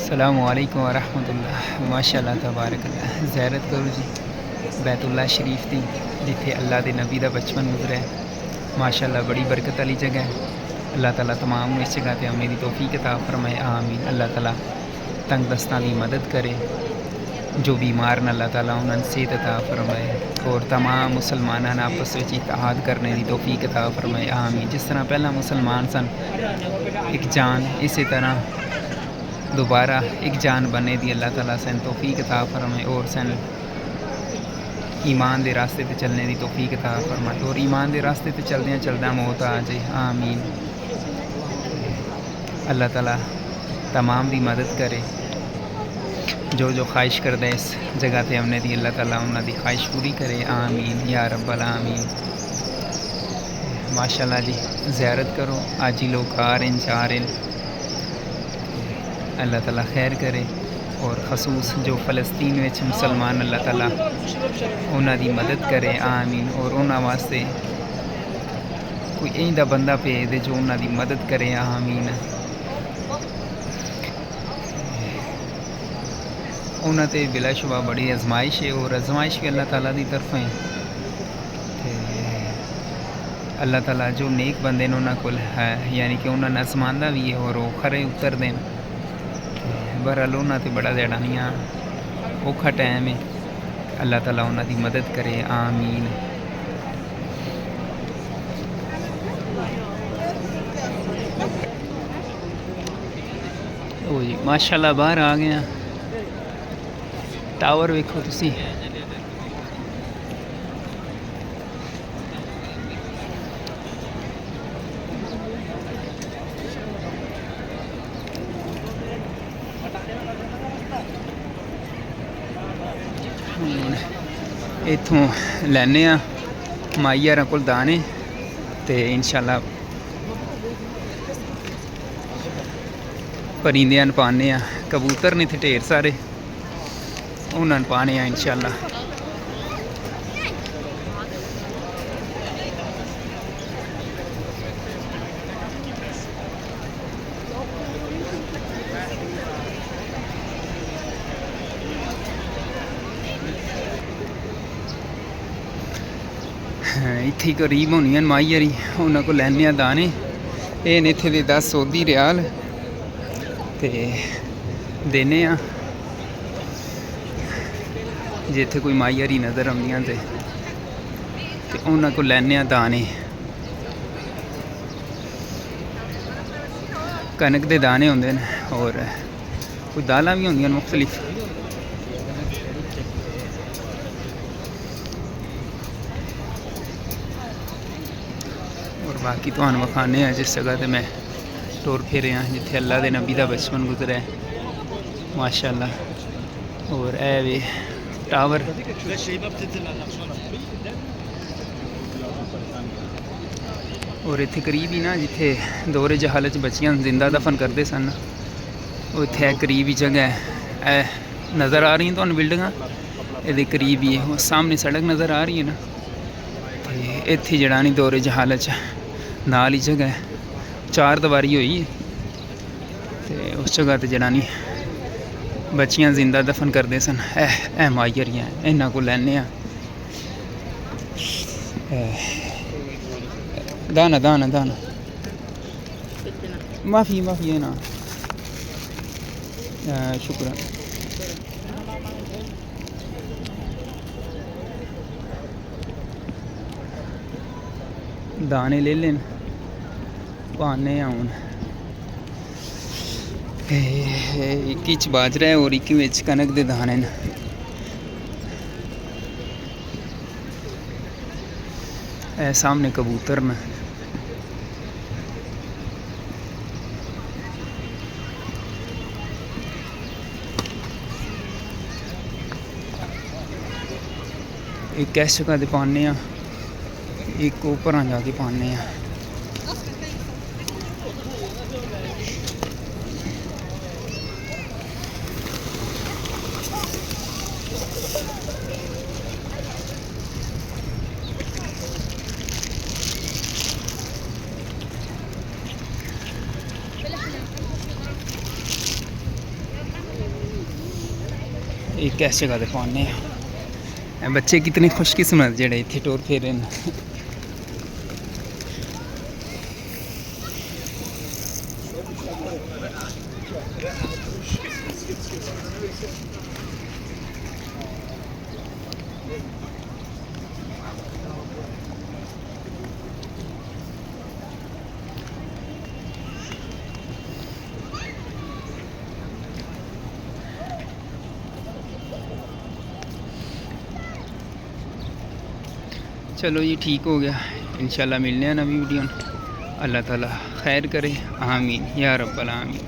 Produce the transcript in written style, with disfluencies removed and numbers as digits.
अस्सलामुअलैकुम वरहमतुल्लाह। माशाअल्लाह तबारकल्लाह। ज़ियारत करो जी बैतुल्लाह शरीफ दी, जिथे अल्लाह के नबी का बचपन गुजरा है। माशाअल्लाह बड़ी बरकत वाली जगह है। अल्लाह ताला तमाम इस जगह पर आने की तौफीक अता फरमाए, आमीन। अल्लाह ताला तंग दस्तां की मदद करे, जो बीमार न अल्लाह ताला उन्होंने सेहत अता फरमाए, और तमाम मुसलमाना आपस में इत्तेहाद करने की तौफीक अता फरमाए, आमीन। जिस तरह पहला मुसलमान सन एक जान, इस तरह दोबारा एक जान बने दी अल्लाह ताला सन तौफीक अता फरमाए, और सन ईमान के रास्ते पर चलने की तौफीक अता फरमाए, और ईमान के रास्ते पर चलद्या चलद्या मौत आ जाए, आमीन। अल्लाह ताला तमाम की मदद करे, जो जो ख्वाहिश करता इस जगह पर आने की अल्लाह ताला उन्होंने ख्वाहिश पूरी करे, आमीन या रब्बल आमीन। माशाअल्लाह जी, ज़ियारत करो। आज ही लोग आ रहे हैं, जा रहे हैं। अल्लाह ताला खैर करे, और खसूस जो फ़लस्तीन में मुसलमान अल्लाह ताला उन्होंने मदद करे, आमीन। और उन्होंने वास्ते कोई इंदा बंदा भेज दे जो उन्होंने मदद करे, आमीन। उन्होंने बिलाशुबा बड़ी आजमाइश है, और आजमाइश भी अल्लाह ताला की तरफ है। अल्लाह ताला जो नेक बंदे ने उन्होंने को है, यानी कि उन्होंने आजमाना भी है, और वो खरे उतरते हैं। बहरहाल उन्होंने तो बड़ा ज़्यादा नहीं औखा टाइम है। अल्लाह ताला उन्होंने मदद करे, आमीन। ओ जी माशाअल्लाह, बाहर आ गए। टावर वेखो तुसी, इत्थों लैने माई यार को दाने, तो इंशाअल्लाह परिंदियां पाने। कबूतर ने इत्थे ढेर सारे, उन्होंने पाने इंशाअल्लाह। इत्थे करीब होनी माई हरी, उन्होंने को लैने दाने। ये ने इत्थे दे 10 सऊदी रियाल ते देने जे इत्थे कोई माई हरी नज़र आउंदियां ते उन्होंने को लैने दाने। कनक के दाने होंगे, और कोई दालां भी होंदियां मुख्तलिफ। और बाकी तो विखाने जिस जगह पर मैं टुर फिरे जिथे अल्लाह के नबी का बचपन गुजरा है, माशाअल्लाह। और ए वे टावर, और इत्थे करीब ही ना जिथे दौरे जहालत बच्चियां जिंदा दफन करते सन, उत्थे करीब ही जगह है नज़र आ रही तो बिल्डिंगां, ये करीब ही सामने सड़क नज़र आ रही है ना। इत्थे जड़ा नहीं दौरे जहालत नाल ही जगह है, 4 दीवारी हुई है, तो उस जगह पर जड़ा नहीं बच्चियां जिंदा दफन करते सन। ए माइयरियां इन्हों को लैने दाना दाना दाना, माफ़ी माफ़ी है ना, शुक्र। दाने ले लेन पाने हूँ। एक बाजरा है और एक कनक के दाने न। सामने कबूतर न। एक इस जगह से पाने, एक ऊपर जाके पाने। एक इस जगह ते पाने बच्चे कितने खुशकिस्मत जेह्ड़े इत्थे टुर फिरे न। चलो जी ठीक हो गया, इंशाल्लाह मिलने हैं नवी वीडियो। अल्लाह ताला खैर करे, आमीन या रब्बल आमीन।